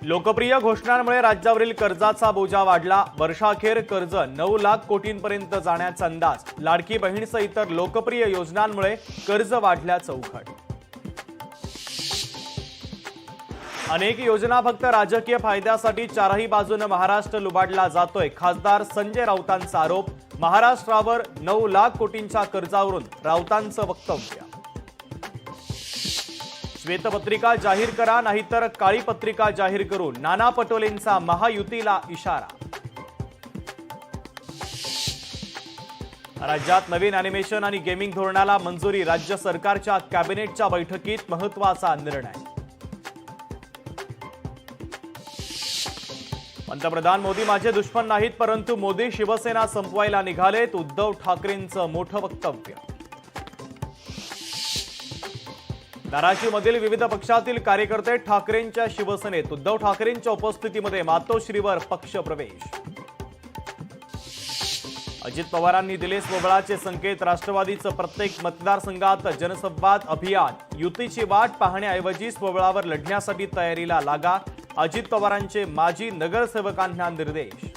लोकप्रिय घोषणांमुळे राज्यावरील कर्जाचा बोजा वाढला। वर्षाखेर कर्ज 9 लाख कोटींपर्यंत जाण्याचा अंदाज। लाडकी बहीणसह इतर लोकप्रिय योजनांमुळे कर्ज वाढल्याचं उघड। अनेक योजना फक्त राजकीय फायद्यासाठी चारही बाजूने महाराष्ट्र लुबाडला जातोय। खासदार संजय राऊतांचा आरोप। महाराष्ट्रावर 9 लाख कोटींच्या कर्जावरून राऊतांचं वक्तव्य। श्वेतपत्रिका जाहीर करा नाहीतर काळी पत्रिका जाहीर करू, नाना पटोलेंचा महायुतीला इशारा। राज्यात नवीन अॅनिमेशन आणि गेमिंग धोरणाला मंजुरी। राज्य सरकारच्या कॅबिनेटच्या बैठकीत महत्त्वाचा निर्णय। पंतप्रधान मोदी माझे दुश्मन नाहीत, परंतु मोदी शिवसेना संपवायला निघालेत। उद्धव ठाकरेंचं मोठं वक्तव्य। धाराशिवमधील विविध पक्षातील कार्यकर्ते ठाकरेंच्या शिवसेनेत। उद्धव ठाकरेंच्या उपस्थितीमध्ये मातोश्रीवर पक्षप्रवेश। अजित पवारांनी दिले स्वबळाचे संकेत। राष्ट्रवादीचं प्रत्येक मतदारसंघात जनसंवाद अभियान। युतीची वाट पाहण्याऐवजी स्वबळावर लढण्यासाठी तयारीला लागा। अजित पवारांचे माजी नगरसेवकांना निर्देश।